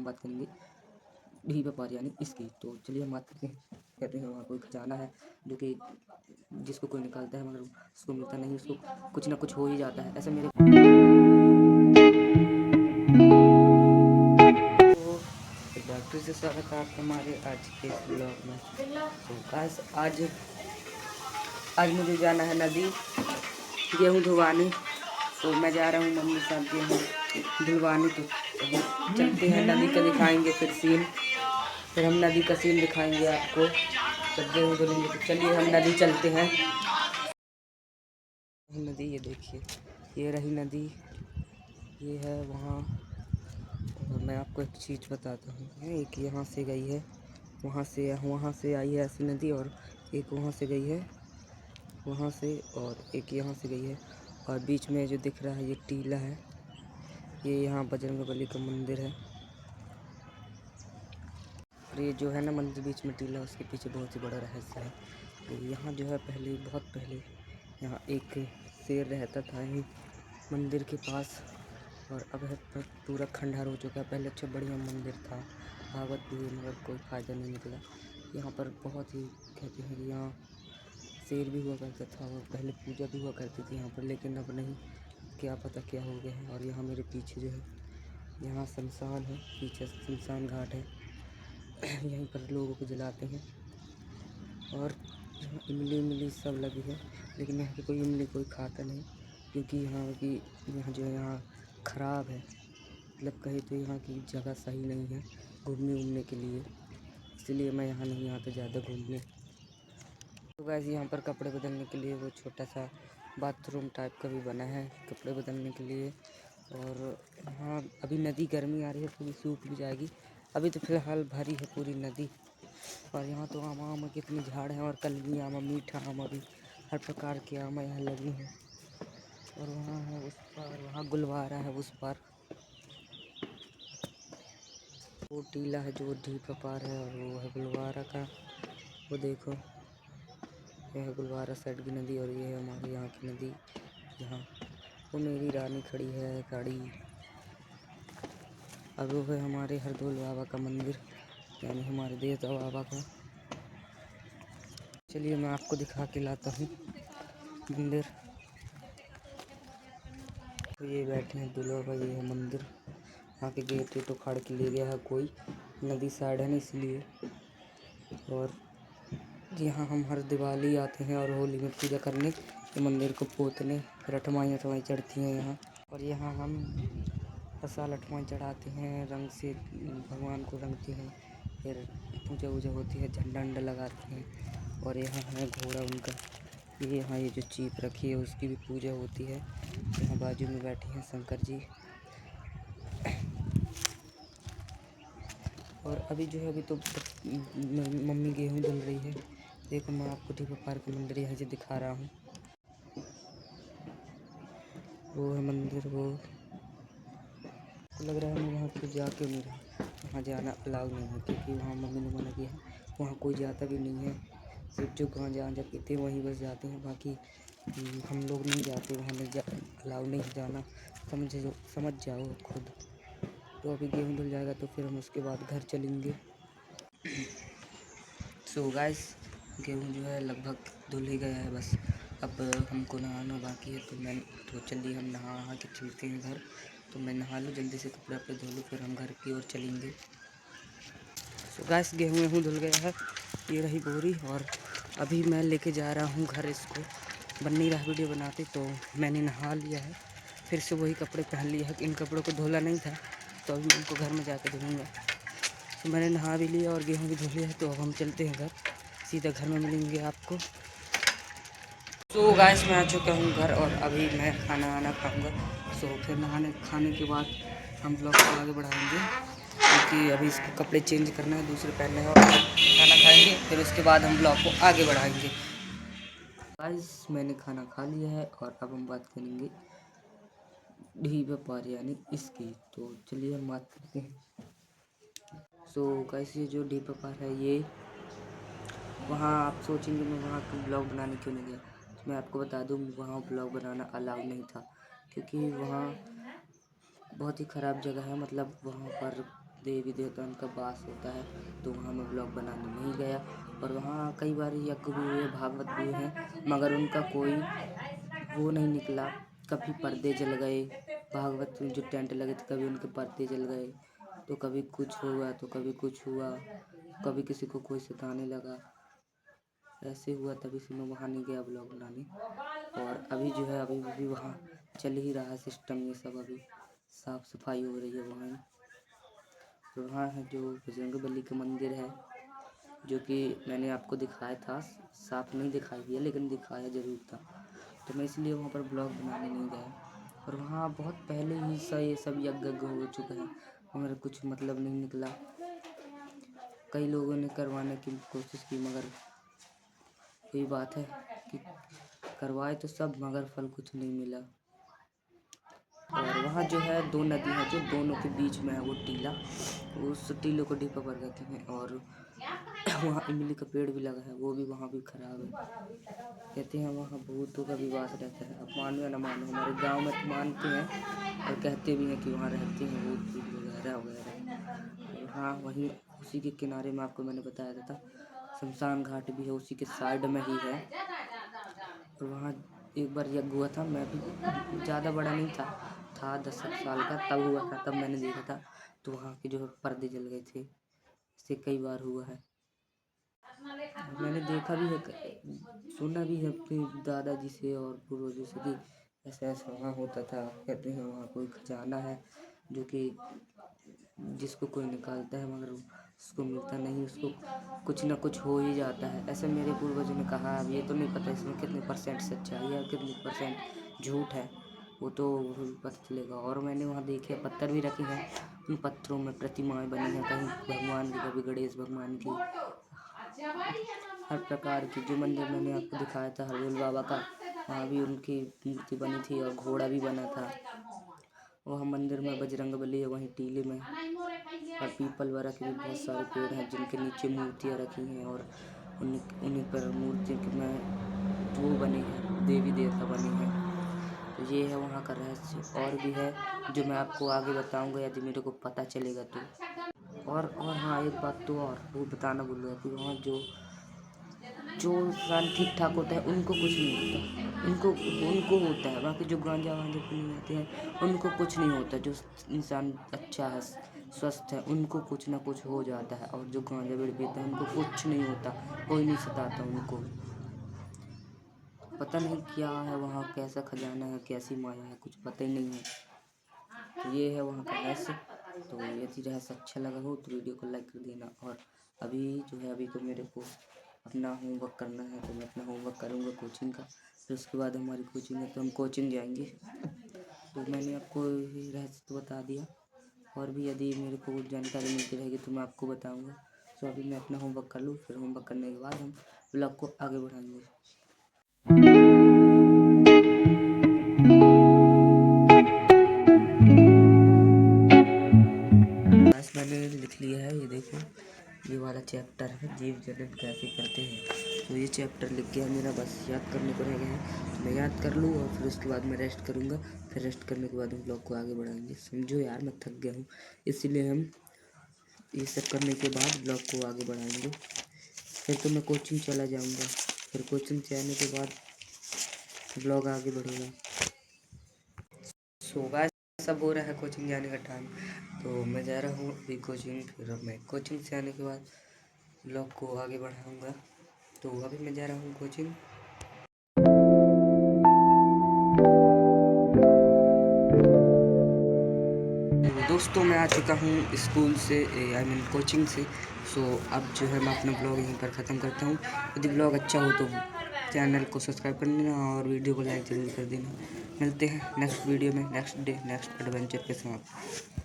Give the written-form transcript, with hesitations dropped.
बात करेंगे ढी व्यापार यानी इसकी। तो चलिए हम बात करते हैं। कहते हैं वहाँ कोई खजाना है जो कि जिसको कोई निकालता है मगर उसको मिलता नहीं, उसको कुछ ना कुछ हो ही जाता है। ऐसा मेरे तो डॉक्टर से स्वागत है आपका हमारे आज के इस ब्लॉग में। तो आज मुझे जाना है नदी गेहूँ धुलवाने। तो मैं जा रहा हूँ मम्मी साथ गेहूँ धुलवाने। तो अभी चलते हैं नदी का दिखाएंगे फिर सीन, फिर हम नदी का सीन दिखाएंगे आपको जब गेहूँ धुलेंगे। तो चलिए हम नदी चलते हैं। नदी ये देखिए, ये रही नदी, ये है वहाँ। और मैं आपको एक चीज़ बताता हूँ, एक यहाँ से गई है, वहाँ से आई है ऐसी नदी, और एक वहाँ से गई है वहाँ से, और एक यहाँ से गई है। और बीच में जो दिख रहा है ये टीला है, ये यहाँ बजरंगबली का मंदिर है। और ये जो है ना मंदिर बीच में टीला, उसके पीछे बहुत ही बड़ा रहस्य है। तो यहाँ जो है बहुत पहले यहाँ एक शेर रहता था यहीं मंदिर के पास, और अब है पूरा खंडहर हो चुका है। पहले अच्छा बढ़िया मंदिर था, भागवत भी हुई मगर कोई फ़ायदा नहीं निकला। यहाँ पर बहुत ही कहते हैं कि यहाँ शेर भी हुआ करता था और पहले पूजा भी हुआ करती थी यहाँ पर, लेकिन अब नहीं, क्या पता क्या हो गया है। और यहाँ मेरे पीछे जो है यहाँ शमशान है, पीछे शमशान घाट है, यहीं पर लोगों को जलाते हैं। और यहाँ इमली सब लगी है, लेकिन यहाँ की कोई इमली कोई खाता नहीं, क्योंकि यहाँ जो है यहाँ ख़राब है। मतलब कहे तो यहाँ की जगह सही नहीं है घूमने के लिए, इसलिए मैं यहाँ नहीं आता ज़्यादा घूमने। तो वैसे यहाँ पर कपड़े बदलने के लिए वो छोटा सा बाथरूम टाइप का भी बना है कपड़े बदलने के लिए। और यहाँ अभी नदी गर्मी आ रही है, पूरी सूख भी जाएगी। अभी तो फिलहाल भरी है पूरी नदी। और यहाँ तो आम कितने झाड़ हैं, और कलमी आम, मीठा आम, अभी हर प्रकार के आम यहाँ लगे हैं। और वहाँ है उस पार, वहाँ गुलवारा है उस पार, वो टीला है जो ढीप पार है, और वो है गुलवारा का। वो देखो यह है गुलवारा साइड की नदी, और ये है हमारे यहाँ की नदी जहाँ वो मेरी रानी खड़ी है गाड़ी। अब वो है हमारे हरदोल बाबा का मंदिर, यानी हमारे देवता बाबा का। चलिए मैं आपको दिखा के लाता हूँ मंदिर। तो ये बैठे हैं दूल्हा बाबा, ये है मंदिर। यहाँ के गेट तो उखाड़ के ले गया है कोई, नदी साइड है ना इसलिए। और यहाँ हम हर दिवाली आते हैं और होली में पूजा करने, तो मंदिर को पोतने, रटमाई चढ़ती हैं यहाँ। और यहाँ हम प्रसाद लठमाई चढ़ाते हैं, रंग से भगवान को रंगते हैं, फिर पूजा वूजा होती है, झंडा अंडा लगाते हैं। और यहाँ है घोड़ा उनका, यहाँ ये जो चीप रखी है उसकी भी पूजा होती है। यहाँ बाजू में बैठे हैं शंकर जी। और अभी जो है अभी तो मम्मी गेहूँ धुल रही है। देखो मैं आपको ढीपा पार का मंदिर यहाँ से दिखा रहा हूँ, वो है मंदिर। वो लग रहा है मैं वहाँ पर जाके नहीं रहा, वहाँ जाना अलाउ नहीं है, क्योंकि वहाँ मम्मी ने मना किया है, वहाँ कोई जाता भी नहीं है। सिर्फ जो गांजा पीते हैं वहीं बस जाते हैं, बाकी हम लोग नहीं जाते वहाँ, नहीं अलाउ नहीं जाना, समझ जाओ खुद। तो अभी गेहूँ धुल जाएगा तो फिर हम उसके बाद घर चलेंगे। सो गाइस गेहूँ जो है लगभग धुल ही गया है, बस अब हमको नहाना बाकी है। तो चलिए हम नहा के चलते हैं घर। तो मैं नहा लूँ जल्दी से, कपड़े पे धो लूँ, फिर हम घर की ओर चलेंगे। सो गाइस गेहूँ धुल गया है, ये रही बोरी, और अभी मैं लेके जा रहा हूँ घर। इसको बन नहीं रहा वीडियो बनाते, तो मैंने नहा लिया है, फिर से वही कपड़े पहन लिए हैं। इन कपड़ों को धोला नहीं था, तो अभी मैं इनको घर में जाकर धोऊँगा। तो मैंने नहा भी लिया और गेहूँ भी धो लिया है, तो अब हम चलते हैं घर, सीधा घर में मिलेंगे आपको। तो गाइस मैं आ चुका हूँ घर, और अभी मैं खाना वाना खाऊँगा। सो फिर खाने के बाद हम ब्लॉग को आगे बढ़ाएंगे, क्योंकि अभी इसके कपड़े चेंज करना है, दूसरे पहनने हैं, और खाना खाएंगे, फिर उसके बाद हम ब्लॉग को आगे बढ़ाएंगे। गाइस मैंने खाना खा लिया है, और अब हम बात करेंगे ढी व्यापार यानी इसकी। तो चलिए हम बात करते हैं। सो गाइस ये जो ढी व्यापार है, ये वहाँ आप सोचेंगे मैं वहाँ का ब्लॉग बनाने क्यों नहीं गया। तो मैं आपको बता दूँ वहाँ ब्लॉग बनाना अलाउ नहीं था, क्योंकि वहाँ बहुत ही ख़राब जगह है। मतलब वहाँ पर देवी देवता उनका वास होता है, तो वहाँ मैं ब्लॉग बनाने नहीं गया। और वहाँ कई बार यज्ञ भी हुए, भागवत भी हैं, मगर उनका कोई वो नहीं निकला। कभी पर्दे जल गए, भागवत में जो टेंट लगे थे कभी उनके पर्दे जल गए, तो कभी कुछ हुआ तो कभी कुछ हुआ, कभी किसी को कोई सताने लगा, ऐसे हुआ। तभी से मैं वहाँ नहीं गया ब्लॉग बनाने। और अभी जो है अभी भी वहाँ चल ही रहा है सिस्टम, ये सब अभी साफ सफाई हो रही है वहाँ। तो वहाँ है जो बजरंगबली का मंदिर है, जो कि मैंने आपको दिखाया था, साफ नहीं दिखाई दिया लेकिन दिखाया ज़रूर था, तो मैं इसलिए वहाँ पर ब्लॉग बनाने नहीं गया। और वहाँ बहुत पहले ही ये सब यज्ञ हो चुका है, मगर कुछ मतलब नहीं निकला। कई लोगों ने करवाने की कोशिश की, मगर वही बात है कि करवाए तो सब, मगर फल कुछ नहीं मिला। और वहाँ जो है 2 नदी है जो दोनों के बीच में है, वो टीला, उस टीले को डीपापर कहते हैं। और वहाँ इमली का पेड़ भी लगा है, वो भी वहाँ भी खराब है। कहते हैं वहाँ भूतों का भी वास रहता है। अब मानो या न मानो, हमारे गांव में तो मानते हैं और कहते भी हैं कि वहाँ रहते हैं भूत भूत वगैरह वगैरह। हाँ, वहीं उसी के किनारे में आपको मैंने बताया था शमशान घाट भी है, उसी के साइड में ही है। और वहाँ एक बार यज्ञ हुआ था, मैं भी ज़्यादा बड़ा नहीं था 10 साल का तब हुआ था, तब मैंने देखा था। तो वहाँ के जो है पर्दे जल गए थे, इससे कई बार हुआ है। मैंने देखा भी है, सुना भी है अपने दादाजी से और पूर्वजों से कि ऐसा ऐसा वहाँ होता था। कहते हैं वहाँ कोई खजाना है जो कि जिसको कोई निकालता है मगर उसको मिलता नहीं, उसको कुछ ना कुछ हो ही जाता है, ऐसे मेरे पूर्वजों ने कहा। अब ये तो नहीं पता इसमें कितने % सच्चाई है और कितने % झूठ है, वो तो पता चलेगा। और मैंने वहाँ देखे पत्थर भी रखे हैं, उन पत्थरों में प्रतिमाएं बनी हैं, कहीं भगवान की, कभी गणेश भगवान की, हर प्रकार की। जो मंदिर मैंने आपको दिखाया था हरदोल बाबा का, वहाँ भी उनकी मूर्ति बनी थी और घोड़ा भी बना था। वहाँ मंदिर में बजरंगबली है, वहीं टीले में, और पीपल वगैरह के भी बहुत सारे पेड़ हैं जिनके नीचे मूर्तियाँ रखी हैं। और उन्हीं पर मूर्तियों में वो बने हैं, देवी देवता बने हैं। तो ये है वहाँ का रहस्य, और भी है जो मैं आपको आगे बताऊंगा यदि मेरे को पता चलेगा तो। और हाँ, एक बात तो और वो बताना भूल गया कि वहाँ जो इंसान ठीक ठाक होता है उनको कुछ नहीं होता, उनको होता है। बाकी जो गांजा वांजा पीने आते हैं उनको कुछ नहीं होता। जो इंसान अच्छा है, स्वस्थ है, उनको कुछ ना कुछ हो जाता है। और जो गांजा बीड़ी पीते हैं उनको कुछ नहीं होता, कोई नहीं सताता उनको। पता नहीं क्या है वहाँ, कैसा खजाना है, कैसी माया है, कुछ पता ही नहीं है। तो ये है वहाँ का रहस्य। तो यदि रहस्य अच्छा लगा हो तो वीडियो को लाइक कर देना। और अभी जो है अभी तो मेरे को अपना होमवर्क करना है, तो मैं अपना होमवर्क करूँगा कोचिंग का। फिर उसके बाद हमारी कोचिंग है तो हम कोचिंग जाएंगे। तो मैंने आपको ये रहस्य तो बता दिया, और भी यदि मेरे को जानकारी मिलती रहेगी तो मैं आपको बताऊँगा। तो अभी मैं अपना होमवर्क कर लूँ, फिर होमवर्क करने के बाद हम ब्लॉग को आगे बढ़ाएंगे। मैंने लिख लिया है, ये देखो, ये वाला चैप्टर है जीव जनित कैसे करते हैं। तो ये चैप्टर लिख गया मेरा, बस याद करने को रह गया है। तो मैं याद कर लूँ और फिर उसके बाद मैं रेस्ट करूँगा। फिर रेस्ट करने के बाद हम ब्लॉग को आगे बढ़ाएंगे। समझो यार, मैं थक गया हूँ, इसलिए हम ये सब करने के बाद ब्लॉग को आगे बढ़ाएंगे। फिर तो मैं कोचिंग चला जाऊँगा, फिर कोचिंग से आने के बाद ब्लॉग आगे बढ़ेगा। सो गाइस, सब हो रहा है कोचिंग जाने का टाइम, तो मैं जा रहा हूँ अभी कोचिंग। फिर अब मैं कोचिंग से आने के बाद ब्लॉग को आगे बढ़ाऊँगा। तो अभी मैं जा रहा हूँ कोचिंग। दोस्तों, मैं आ चुका हूँ स्कूल से, आई मीन कोचिंग से। सो अब जो है मैं अपना ब्लॉग यहीं पर ख़त्म करता हूँ। यदि ब्लॉग अच्छा हो तो चैनल को सब्सक्राइब कर देना और वीडियो को लाइक ज़रूर कर देना। मिलते हैं नेक्स्ट वीडियो में, नेक्स्ट डे नेक्स्ट एडवेंचर के साथ।